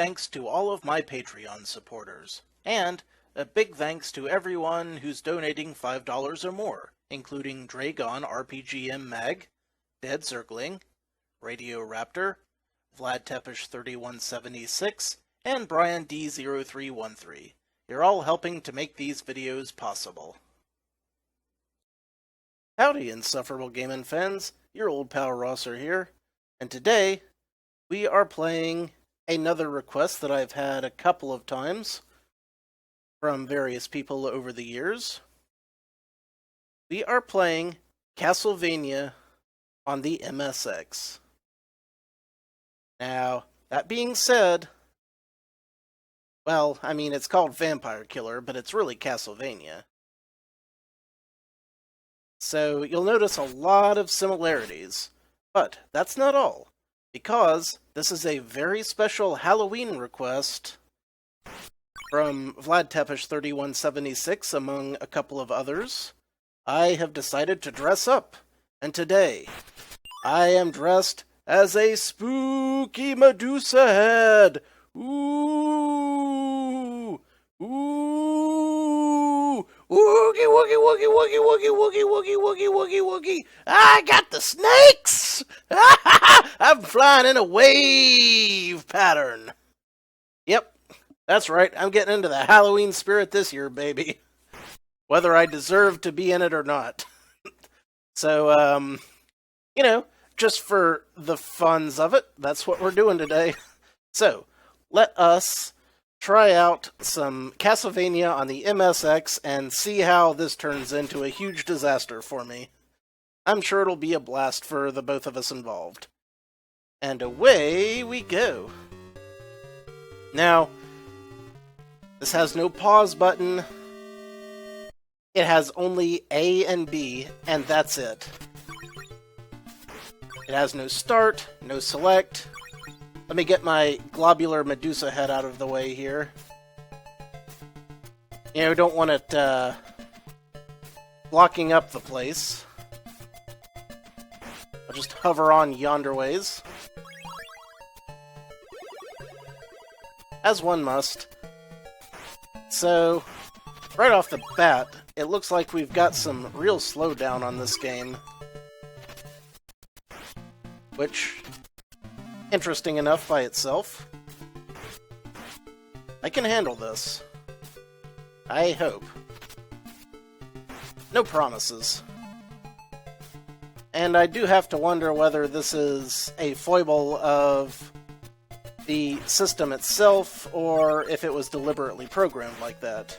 thanks to all of my Patreon supporters. And a big thanks to everyone who's donating $5 or more, including Dragon RPGM Mag, Dead Circling, Radio Raptor, Vlad Tepish 3176, and Brian D0313. You're all helping to make these videos possible. Howdy, Insufferable Gaming fans. Your old pal Rosser here, and today we are playing another request that I've had a couple of times from various people over the years. We are playing Castlevania on the MSX. Now, that being said, well, I mean, it's called Vampire Killer, but it's really Castlevania. So you'll notice a lot of similarities, but that's not all, because this is a very special Halloween request from Vlad Tepish 3176, among a couple of others. I have decided to dress up, and today I am dressed as a spooky Medusa head. Ooh! Ooh! Woogie, woogie, woogie, woogie, woogie, woogie, woogie, woogie, woogie, woogie. I got the snakes! I'm flying in a wave pattern. Yep, that's right. I'm getting into the Halloween spirit this year, baby. Whether I deserve to be in it or not. So, you know, just for the funs of it, that's what we're doing today. So, let us try out some Castlevania on the MSX and see how this turns into a huge disaster for me. I'm sure it'll be a blast for the both of us involved. And away we go. Now, this has no pause button. It has only A and B, and that's it. It has no start, no select. Let me get my globular Medusa head out of the way here. You know, don't want it blocking up the place. I'll just hover on yonder ways. As one must. So, right off the bat, it looks like we've got some real slowdown on this game. Which, interesting enough by itself. I can handle this. I hope. No promises. And I do have to wonder whether this is a foible of the system itself, or if it was deliberately programmed like that.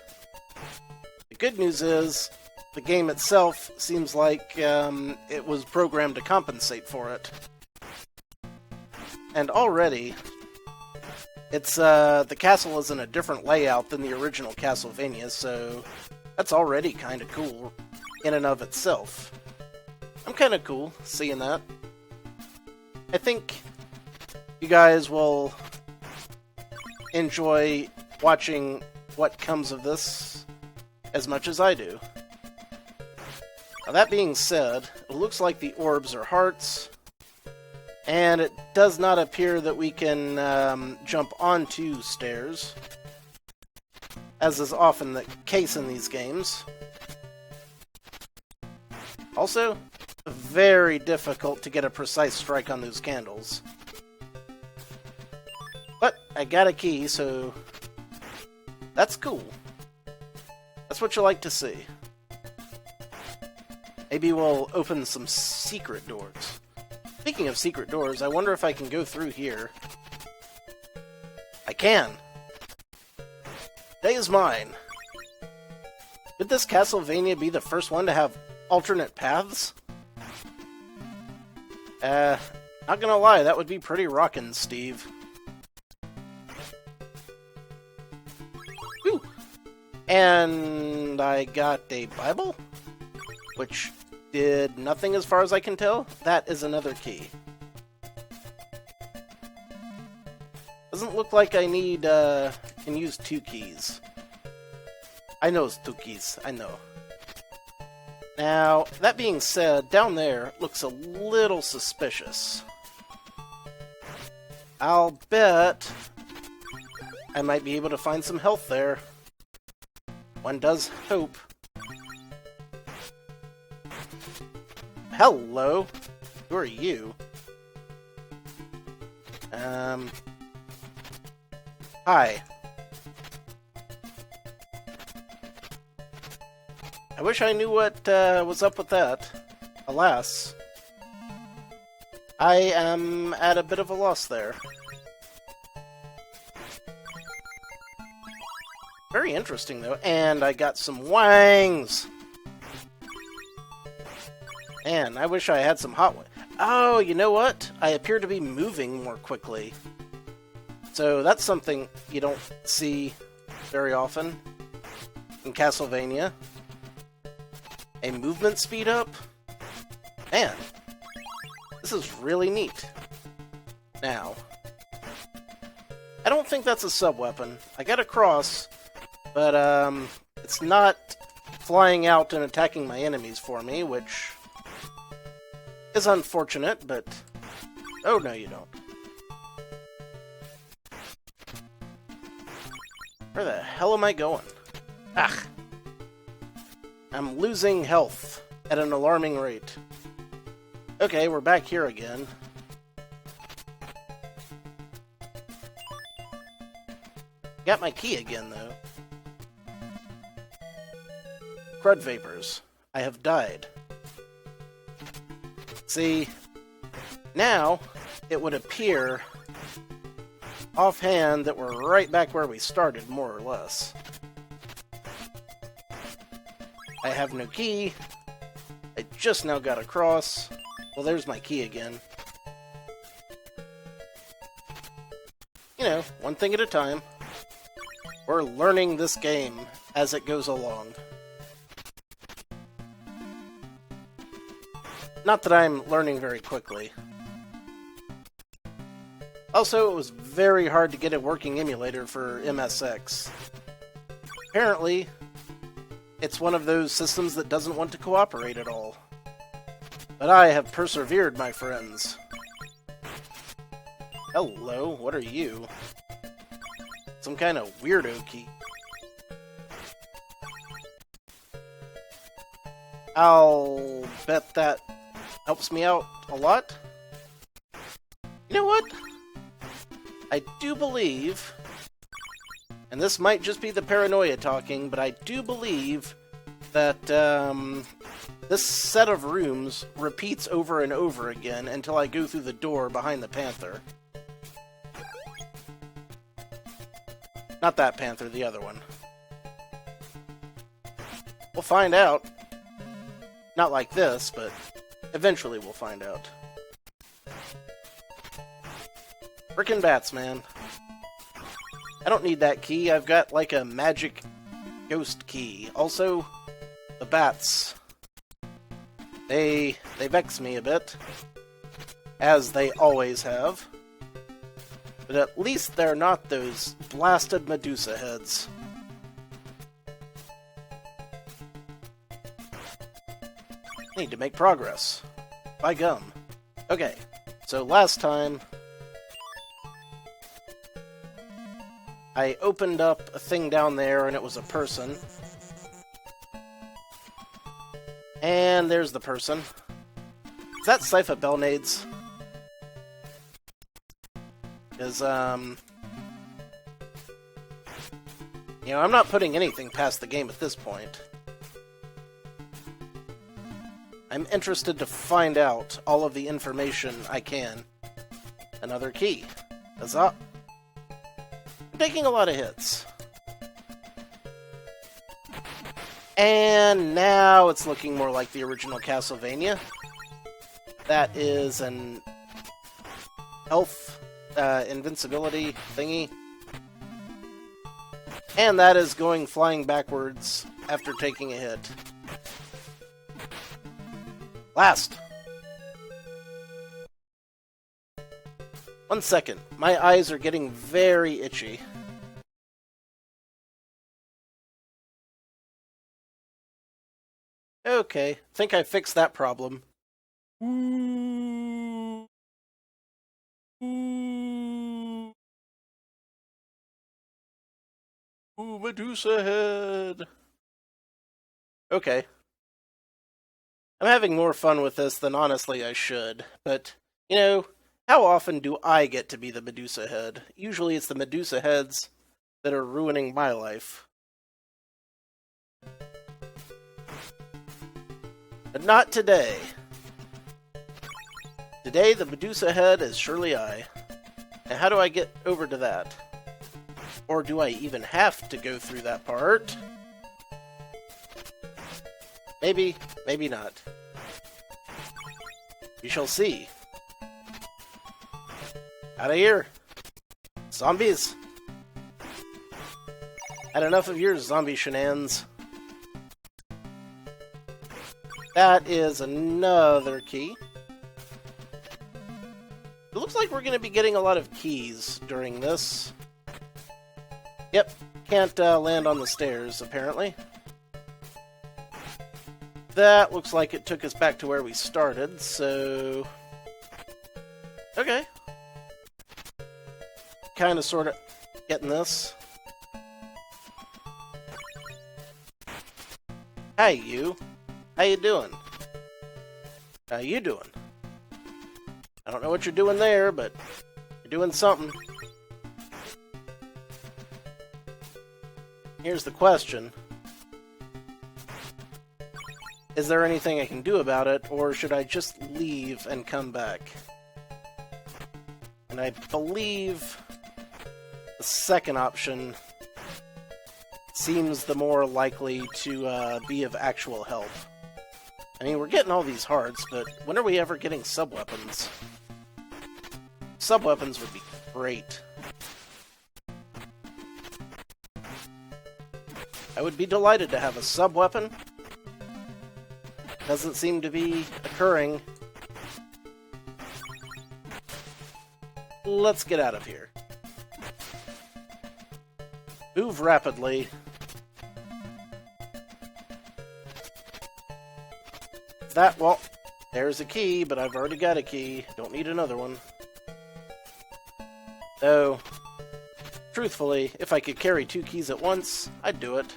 The good news is, the game itself seems like it was programmed to compensate for it. And already, it's the castle is in a different layout than the original Castlevania, so that's already kind of cool in and of itself. I'm kind of cool seeing that. I think you guys will enjoy watching what comes of this as much as I do. Now, that being said, it looks like the orbs are hearts. And it does not appear that we can jump onto stairs, as is often the case in these games. Also, very difficult to get a precise strike on those candles. But I got a key, so that's cool. That's what you like to see. Maybe we'll open some secret doors. Speaking of secret doors, I wonder if I can go through here. I can! Day is mine! Could this Castlevania be the first one to have alternate paths? Not gonna lie, that would be pretty rockin', Steve. Whew! And I got a Bible? Which did nothing as far as I can tell. That is another key. Doesn't look like I need, can use 2 keys. I know it's 2 keys, I know. Now, that being said, down there looks a little suspicious. I'll bet I might be able to find some health there. One does hope. Hello! Who are you? Hi. I wish I knew what was up with that. Alas. I am at a bit of a loss there. Very interesting, though. And I got some wangs! Man, I wish I had some hot ones. Oh, you know what? I appear to be moving more quickly. So that's something you don't see very often in Castlevania. A movement speed up? Man, this is really neat. Now, I don't think that's a sub-weapon. I got a cross, but it's not flying out and attacking my enemies for me, which is unfortunate, but... Oh, no, you don't. Where the hell am I going? Ah! I'm losing health at an alarming rate. Okay, we're back here again. Got my key again, though. Crud vapors. I have died. See, now it would appear offhand that we're right back where we started, more or less. I have no key. I just now got across. Well, there's my key again. You know, one thing at a time. We're learning this game as it goes along. Not that I'm learning very quickly. Also, it was very hard to get a working emulator for MSX. Apparently, it's one of those systems that doesn't want to cooperate at all. But I have persevered, my friends. Hello, what are you? Some kind of weirdo key. I'll bet that helps me out a lot. You know what? I do believe, and this might just be the paranoia talking, but I do believe that this set of rooms repeats over and over again until I go through the door behind the panther. Not that panther, the other one. We'll find out. Not like this, but eventually we'll find out. Frickin' bats, man. I don't need that key. I've got, like, a magic ghost key. Also, the bats. They vex me a bit. As they always have. But at least they're not those blasted Medusa heads. Need to make progress. By gum. Okay, so last time I opened up a thing down there and it was a person. And there's the person. Is that Sypha Belnades? Because, you know, I'm not putting anything past the game at this point. I'm interested to find out all of the information I can. Another key. Huzzah. I'm taking a lot of hits. And now it's looking more like the original Castlevania. That is an health invincibility thingy. And that is going flying backwards after taking a hit. Last! 1 second. My eyes are getting very itchy. Okay, think I fixed that problem. Ooh, Medusa head! Okay. I'm having more fun with this than honestly I should, but, you know, how often do I get to be the Medusa head? Usually it's the Medusa heads that are ruining my life. But not today. Today, the Medusa head is surely I. And how do I get over to that? Or do I even have to go through that part? Maybe, maybe not. We shall see. Out of here! Zombies! Had enough of your zombie shenanigans. That is another key. It looks like we're going to be getting a lot of keys during this. Yep, can't land on the stairs, apparently. That looks like it took us back to where we started, so... Okay. Kind of, sort of getting this. Hey, you. How you doing? How you doing? I don't know what you're doing there, but you're doing something. Here's the question. Is there anything I can do about it, or should I just leave and come back? And I believe the second option seems the more likely to be of actual help. I mean, we're getting all these hearts, but when are we ever getting sub-weapons? Sub-weapons would be great. I would be delighted to have a sub-weapon. Doesn't seem to be occurring. Let's get out of here. Move rapidly. That, well, there's a key, but I've already got a key. Don't need another one. Though, truthfully, if I could carry 2 keys at once, I'd do it.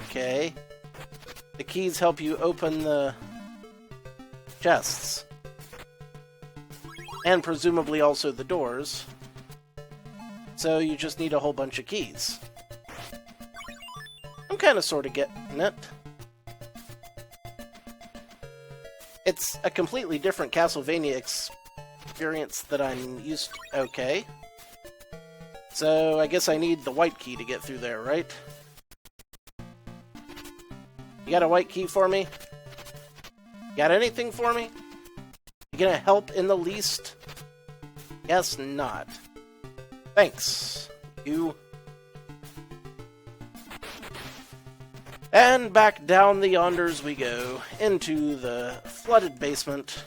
Okay. The keys help you open the chests. And presumably also the doors. So you just need a whole bunch of keys. I'm kind of sort of getting it. It's a completely different Castlevania experience that I'm used to. Okay. So I guess I need the white key to get through there, right? You got a white key for me? Got anything for me? You gonna help in the least? Guess not. Thanks. You. And back down the yonders we go, into the flooded basement.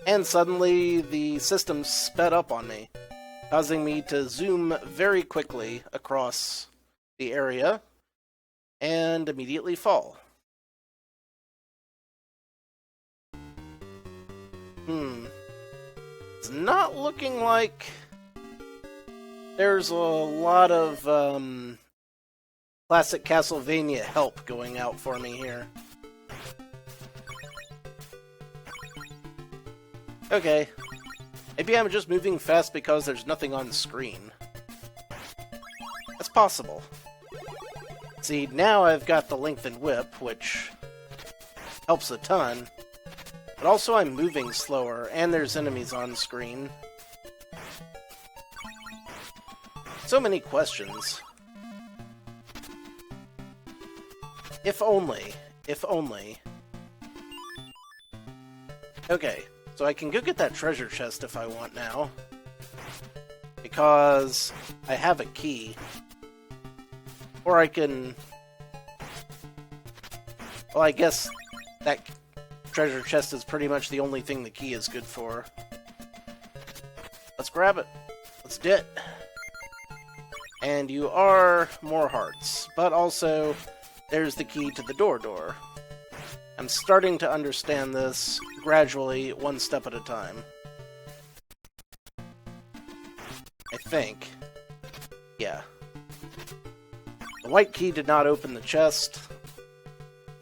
And suddenly the system sped up on me, causing me to zoom very quickly across the area and immediately fall. It's not looking like there's a lot of classic Castlevania help going out for me here. Okay. Maybe I'm just moving fast because there's nothing on the screen. That's possible. See, now I've got the lengthened whip, which helps a ton. But also I'm moving slower, and there's enemies on screen. So many questions. If only. If only. Okay, so I can go get that treasure chest if I want now. Because I have a key. Or I can... Well, I guess that treasure chest is pretty much the only thing the key is good for. Let's grab it. Let's do it. And you are more hearts. But also, there's the key to the door. And I'm starting to understand this gradually, one step at a time. I think. Yeah. The white key did not open the chest.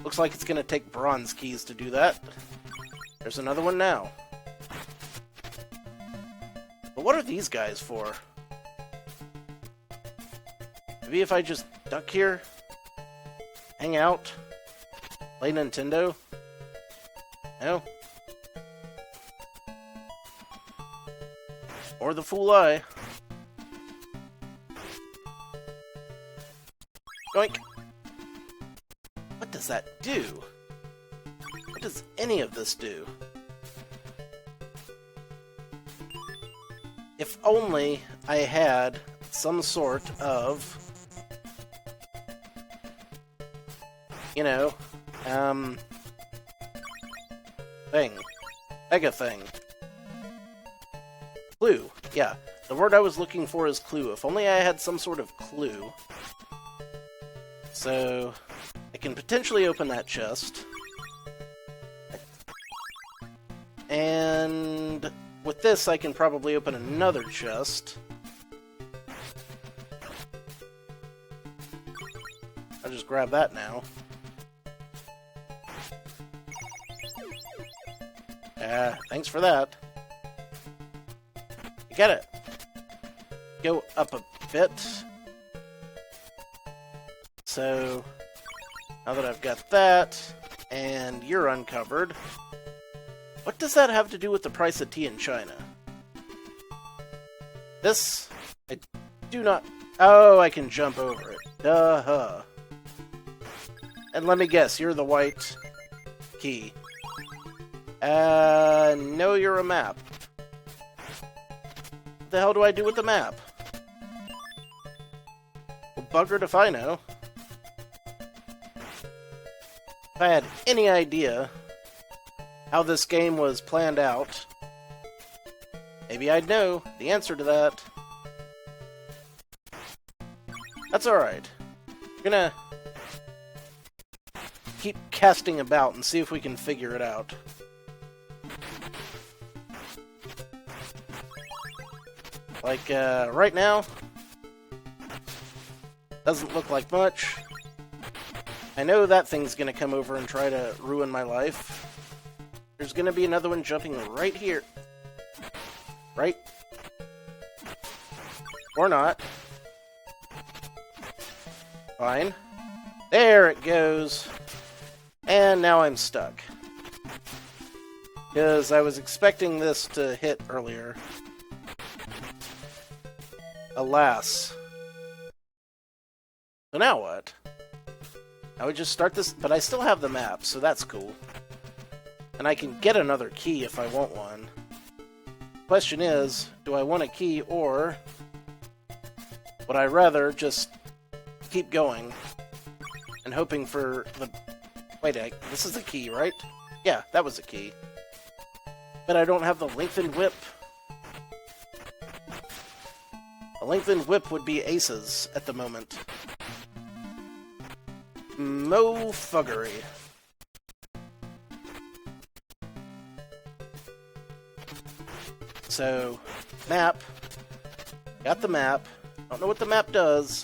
Looks like it's gonna take bronze keys to do that. There's another one now. But what are these guys for? Maybe if I just duck here? Hang out? Play Nintendo? No? Or the fool eye. Yoink! What does that do? What does any of this do? If only I had some sort of, you know, thing. Mega thing. Clue. Yeah, the word I was looking for is clue. If only I had some sort of clue. So, I can potentially open that chest. And with this, I can probably open another chest. I'll just grab that now. Thanks for that. You get it. Go up a bit. So, now that I've got that, and you're uncovered, what does that have to do with the price of tea in China? This, I do not... Oh, I can jump over it. Duh-huh. And let me guess, you're the white key. No, you're a map. What the hell do I do with the map? Well, buggered if I know. If I had any idea how this game was planned out, maybe I'd know the answer to that. That's alright. We're gonna keep casting about and see if we can figure it out. Like, right now, doesn't look like much. I know that thing's gonna come over and try to ruin my life. There's gonna be another one jumping right here. Right? Or not. Fine. There it goes. And now I'm stuck. Because I was expecting this to hit earlier. Alas. So now what? I would just start this, but I still have the map, so that's cool. And I can get another key if I want one. Question is, do I want a key, or would I rather just keep going and hoping for the... Wait, this is the key, right? Yeah, that was a key. But I don't have the lengthened whip. A lengthened whip would be aces at the moment. Mo-fuggery. So, map. Got the map. Don't know what the map does.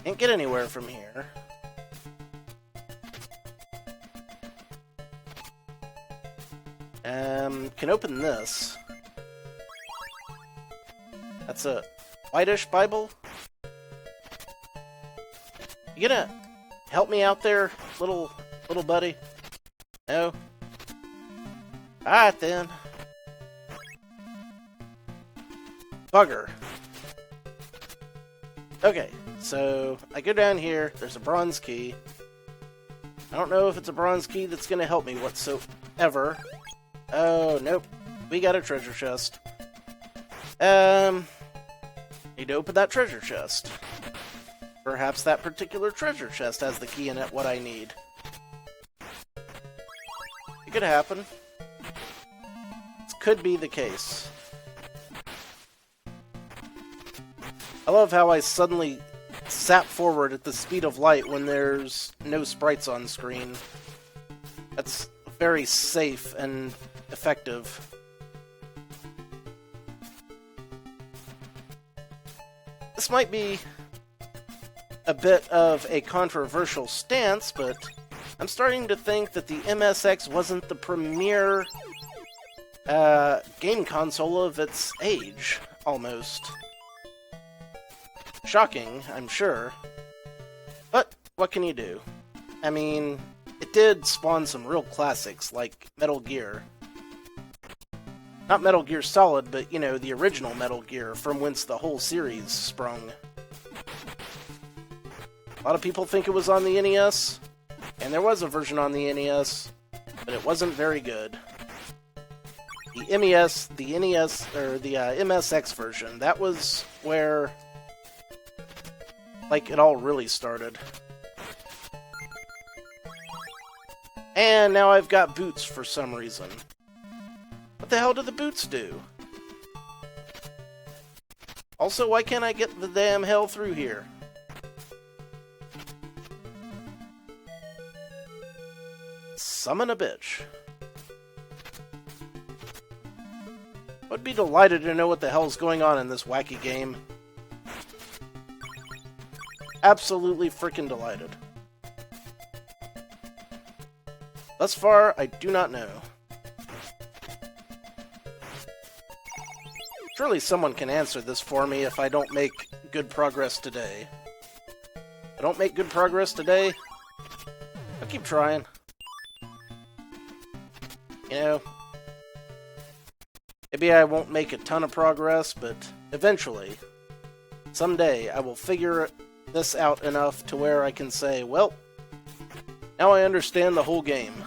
Can't get anywhere from here. Can open this. That's a whitish Bible. You gonna help me out there, little buddy? No? Alright then. Bugger. Okay, so I go down here, there's a bronze key. I don't know if it's a bronze key that's gonna help me whatsoever. Oh, nope. We got a treasure chest. Need to open that treasure chest. Perhaps that particular treasure chest has the key in it, what I need. It could happen. This could be the case. I love how I suddenly zap forward at the speed of light when there's no sprites on screen. That's very safe and effective. This might be a bit of a controversial stance, but I'm starting to think that the MSX wasn't the premier game console of its age, almost. Shocking, I'm sure. But what can you do? I mean, it did spawn some real classics, like Metal Gear. Not Metal Gear Solid, but, you know, the original Metal Gear, from whence the whole series sprung. A lot of people think it was on the NES, and there was a version on the NES, but it wasn't very good. The MSX version, that was where, like, it all really started. And now I've got boots for some reason. What the hell do the boots do? Also, why can't I get the damn hell through here? Summon a bitch. I'd be delighted to know what the hell's going on in this wacky game. Absolutely freaking delighted. Thus far, I do not know. Surely someone can answer this for me if I don't make good progress today. If I don't make good progress today, I'll keep trying. You know, maybe I won't make a ton of progress, but eventually, someday, I will figure this out enough to where I can say, well, now I understand the whole game.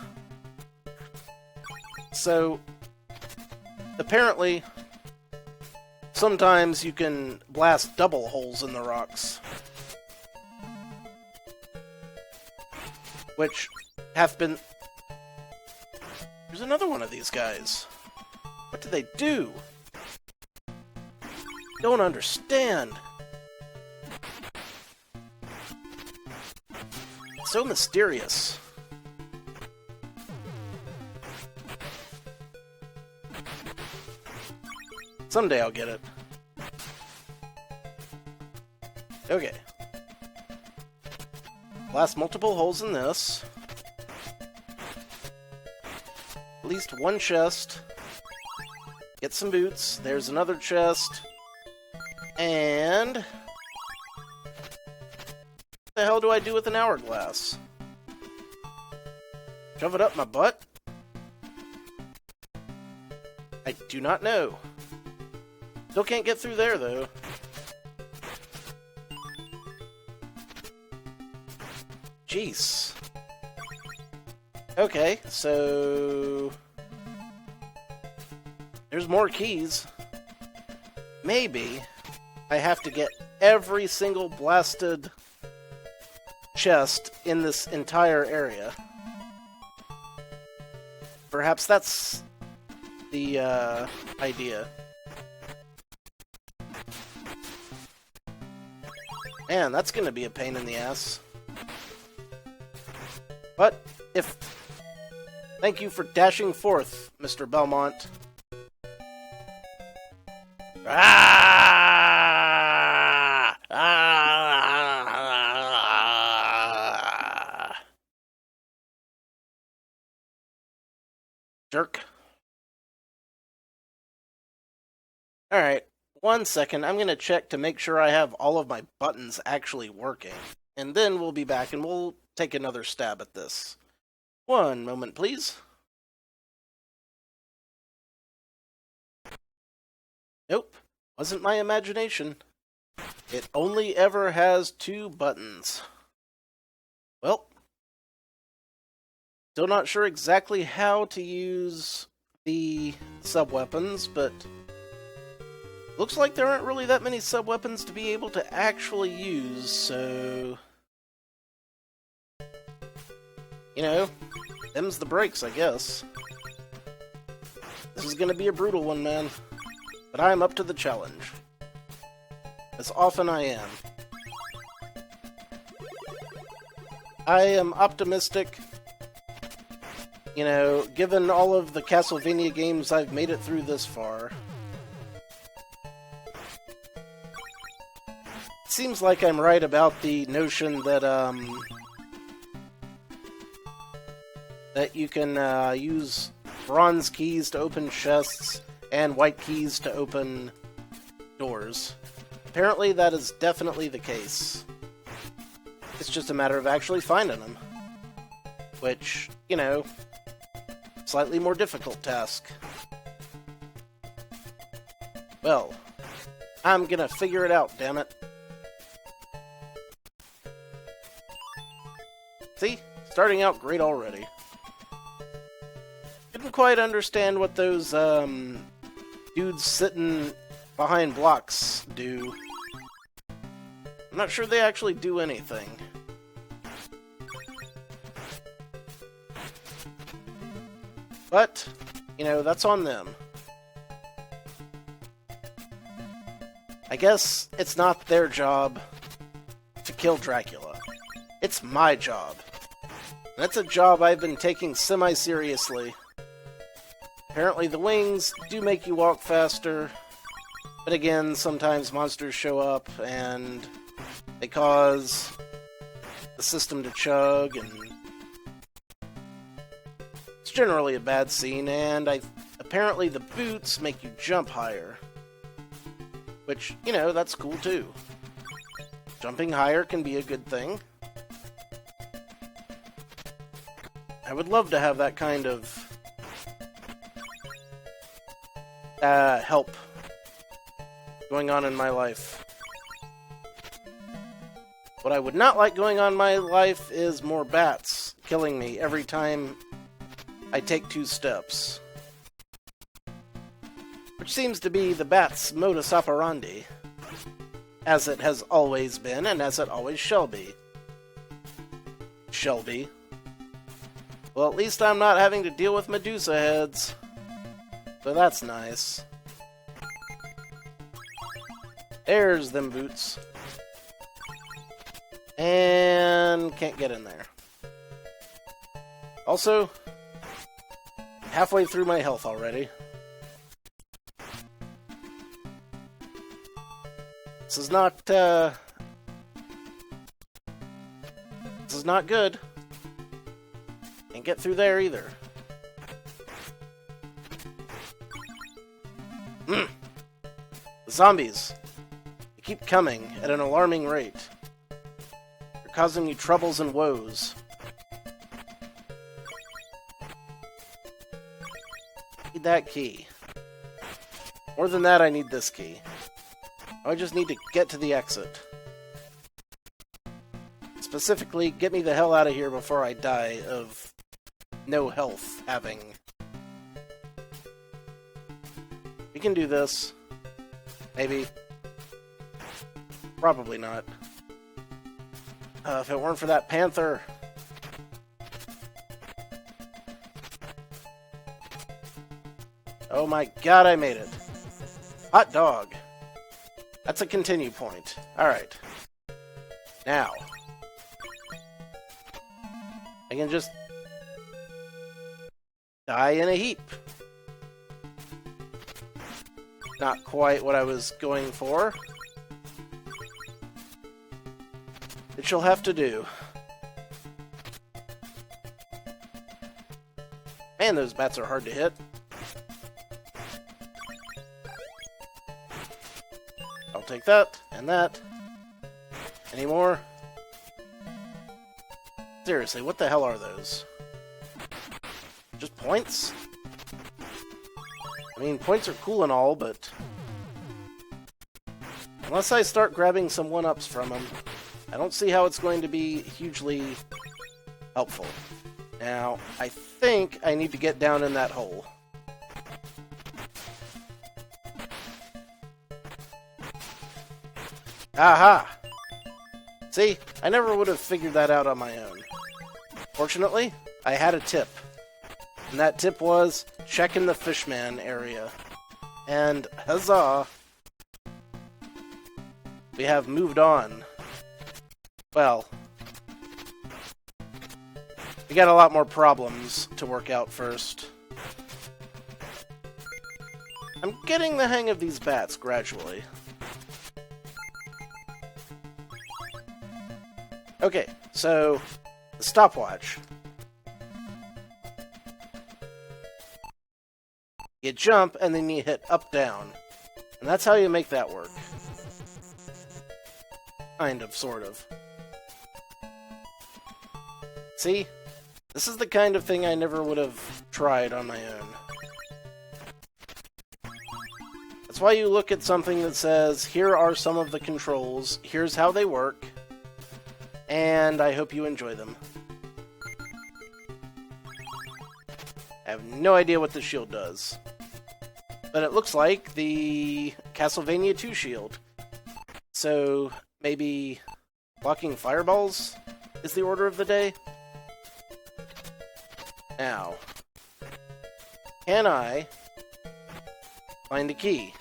So, apparently, sometimes you can blast double holes in the rocks, which have been... There's another one of these guys. What do they do? Don't understand. It's so mysterious. Someday I'll get it. Okay. Blast multiple holes in this. At least one chest. Get some boots. There's another chest. And... what the hell do I do with an hourglass? Shove it up my butt? I do not know. Still can't get through there, though. Jeez. Okay, so... there's more keys. Maybe I have to get every single blasted chest in this entire area. Perhaps that's the idea. Man, that's gonna be a pain in the ass. But, if... thank you for dashing forth, Mr. Belmont. Ah! Ah! Jerk. Alright, 1 second. I'm gonna check to make sure I have all of my buttons actually working. And then we'll be back and we'll take another stab at this. 1 moment, please. Nope, wasn't my imagination. It only ever has 2 buttons. Well, still not sure exactly how to use the sub-weapons, but looks like there aren't really that many sub-weapons to be able to actually use, so... you know, them's the breaks, I guess. This is gonna be a brutal one, man. But I am up to the challenge. As often I am. I am optimistic you know, given all of the Castlevania games I've made it through this far, it seems like I'm right about the notion that, that you can use bronze keys to open chests and white keys to open doors. Apparently that is definitely the case. It's just a matter of actually finding them. Which, you know, slightly more difficult task. Well, I'm gonna figure it out, damn it. See? Starting out great already. Didn't quite understand what those, dudes sitting behind blocks do. I'm not sure they actually do anything. But, you know, that's on them. I guess it's not their job to kill Dracula. It's my job. And that's a job I've been taking semi-seriously. Apparently the wings do make you walk faster, but again, sometimes monsters show up and they cause the system to chug, and it's generally a bad scene, and apparently the boots make you jump higher. Which, you know, that's cool too. Jumping higher can be a good thing. I would love to have that kind of help going on in my life. What I would not like going on in my life is more bats killing me every time I take 2 steps. Which seems to be the bat's modus operandi, as it has always been and as it always shall be. Shall be. Well, at least I'm not having to deal with Medusa heads. So that's nice. There's them boots. And can't get in there. Also, halfway through my health already. This is not, this is not good. Can't get through there either. The zombies. They keep coming at an alarming rate. They're causing you troubles and woes. Need that key. More than that, I need this key. I just need to get to the exit. Specifically, get me the hell out of here before I die of no health having. We can do this. Maybe. Probably not. If it weren't for that panther. Oh my god, I made it. Hot dog. That's a continue point. Alright. Now. I can just die in a heap. Not quite what I was going for. It shall have to do. Man, those bats are hard to hit. I'll take that, and that. Any more? Seriously, what the hell are those? Just points? I mean, points are cool and all, but unless I start grabbing some 1-ups from them, I don't see how it's going to be hugely helpful. Now, I think I need to get down in that hole. Aha! See, I never would have figured that out on my own. Fortunately, I had a tip. And that tip was, check in the Fishman area. And, huzzah! We have moved on. Well, We got a lot more problems to work out first. I'm getting the hang of these bats gradually. Okay, so the stopwatch. You jump, and then you hit up, down. And that's how you make that work. Kind of, sort of. See? This is the kind of thing I never would have tried on my own. That's why you look at something that says, here are some of the controls, here's how they work, and I hope you enjoy them. I have no idea what the shield does. But it looks like the Castlevania 2 shield. So, maybe blocking fireballs is the order of the day? Now, can I find a key?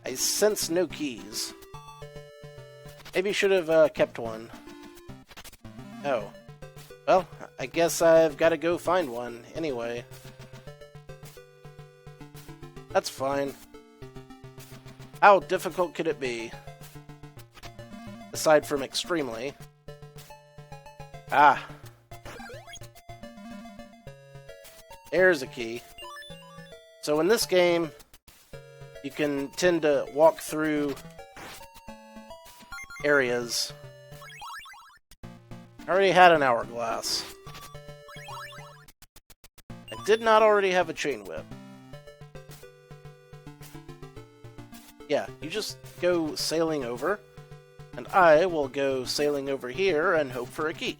I sense no keys. Maybe should have kept one. Oh. Well, I guess I've got to go find one anyway. That's fine. How difficult could it be? Aside from extremely. Ah. There's a key. So in this game, you can tend to walk through areas. I already had an hourglass. I did not already have a chain whip. Yeah, you just go sailing over, and I will go sailing over here and hope for a key.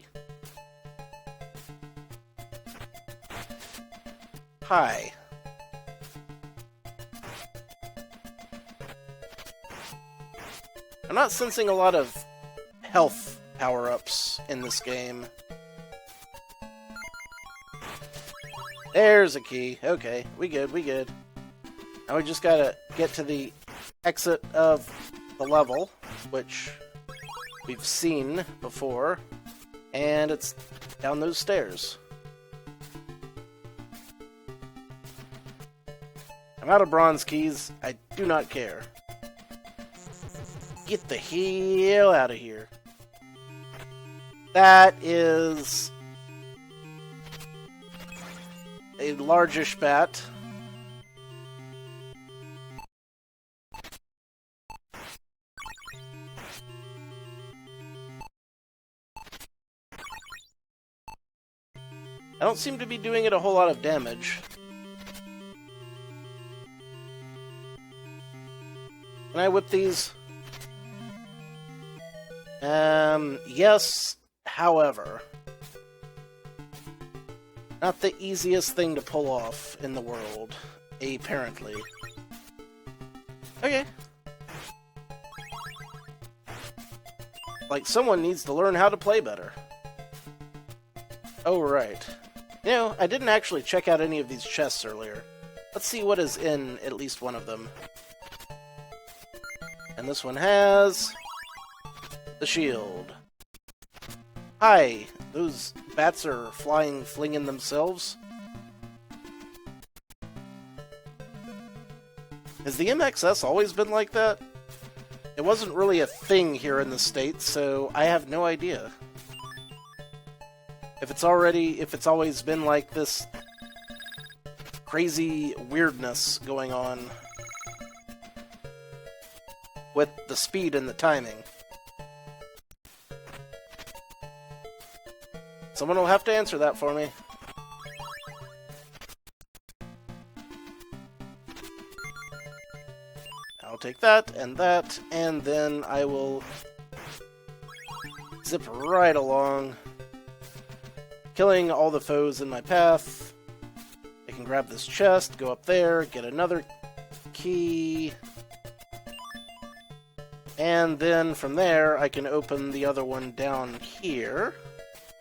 Hi. I'm not sensing a lot of health power-ups in this game. There's a key. Okay, we good, we good. Now we just gotta get to the exit of the level, which we've seen before, and it's down those stairs. I'm out of bronze keys. I do not care. Get the hell out of here. That is a largish bat. I don't seem to be doing it a whole lot of damage. Can I whip these? Yes, however. Not the easiest thing to pull off in the world, apparently. Okay. Like, someone needs to learn how to play better. Oh, right. You know, I didn't actually check out any of these chests earlier. Let's see what is in at least one of them. And this one has the shield. Hi, those bats are flying, flinging themselves. Has the MXS always been like that? It wasn't really a thing here in the States, so I have no idea. If it's always been like this crazy weirdness going on with the speed and the timing. Someone will have to answer that for me. I'll take that, and then I will zip right along, killing all the foes in my path. I can grab this chest, go up there, get another key, and then from there I can open the other one down here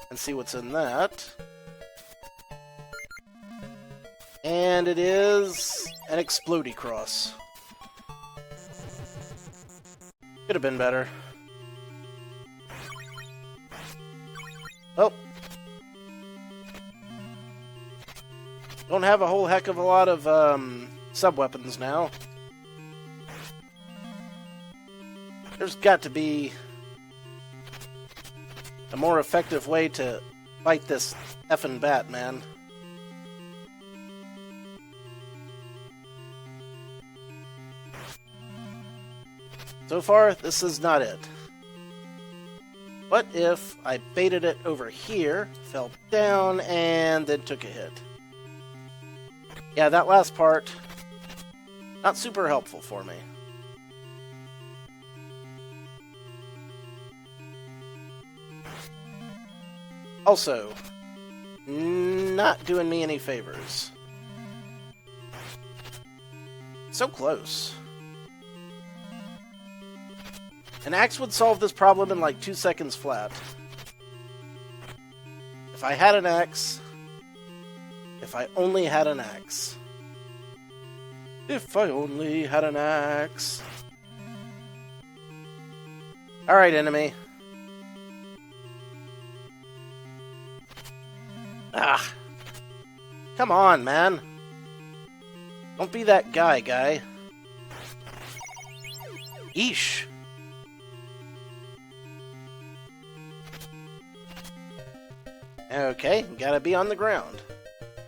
and see what's in that. And it is an explodey cross. Could have been better. Don't have a whole heck of a lot of sub-weapons now. There's got to be a more effective way to fight this effing bat, man. So far, this is not it. What if I baited it over here, fell down, and then took a hit? Yeah, that last part, not super helpful for me. Also, not doing me any favors. So close. An axe would solve this problem in like 2 seconds flat. If I had an axe. If I only had an axe. If I only had an axe. Alright, enemy. Ah. Come on, man. Don't be that guy. Eesh. Okay, gotta be on the ground.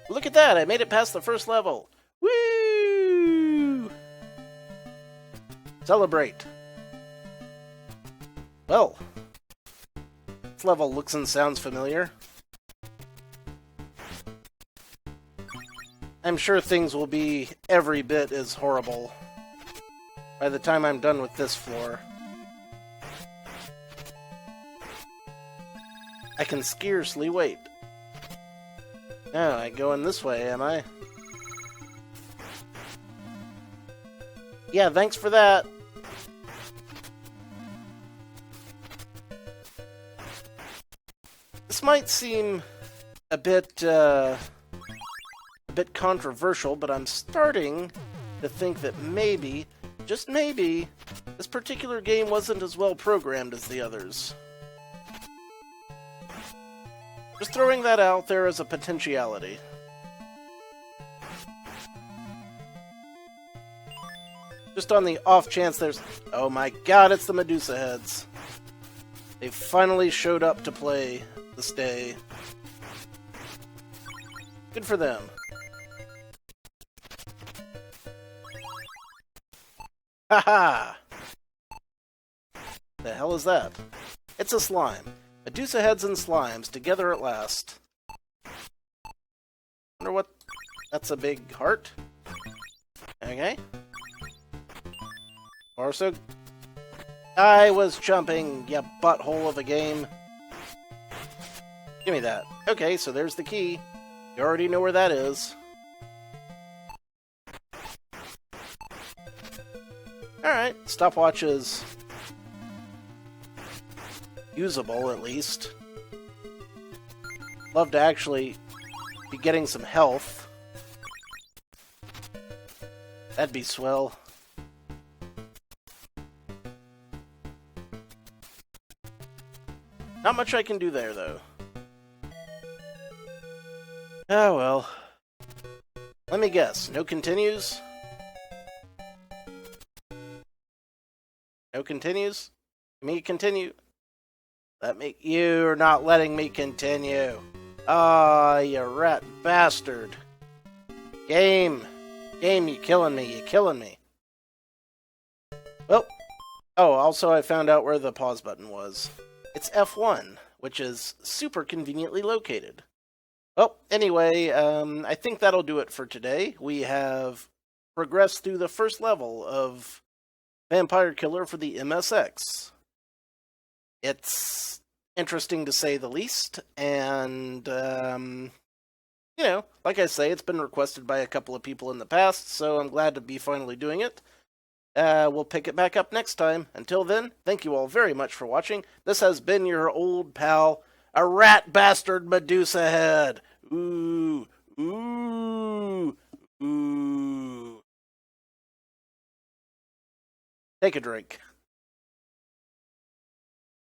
Look at that, I made it past the first level. Woo! Celebrate. Well, this level looks and sounds familiar. I'm sure things will be every bit as horrible by the time I'm done with this floor. I can scarcely wait. Oh, I going this way, am I? Yeah, thanks for that. This might seem a bit controversial, but I'm starting to think that maybe, just maybe, this particular game wasn't as well programmed as the others. Just throwing that out there as a potentiality. Just on the off chance there's... Oh my god, it's the Medusa heads. They finally showed up to play this day. Good for them. Haha! The hell is that? It's a slime. Medusa heads and slimes, together at last. Wonder what... That's a big heart? Okay. Torso. I was jumping, you butthole of a game. Give me that. Okay, so there's the key. You already know where that is. Alright, stopwatch is... usable, at least. Love to actually be getting some health. That'd be swell. Not much I can do there, though. Oh well. Let me guess. No continues? No continues? Me continue? You're not letting me continue. Ah, you rat bastard. Game, you killing me, Well, oh, also I found out where the pause button was. It's F1, which is super conveniently located. Well, anyway, I think that'll do it for today. We have progressed through the first level of Vampire Killer for the MSX. It's interesting to say the least, and, you know, like I say, it's been requested by a couple of people in the past, so I'm glad to be finally doing it. We'll pick it back up next time. Until then, thank you all very much for watching. This has been your old pal, a rat bastard Medusa head. Ooh, ooh, ooh. Take a drink.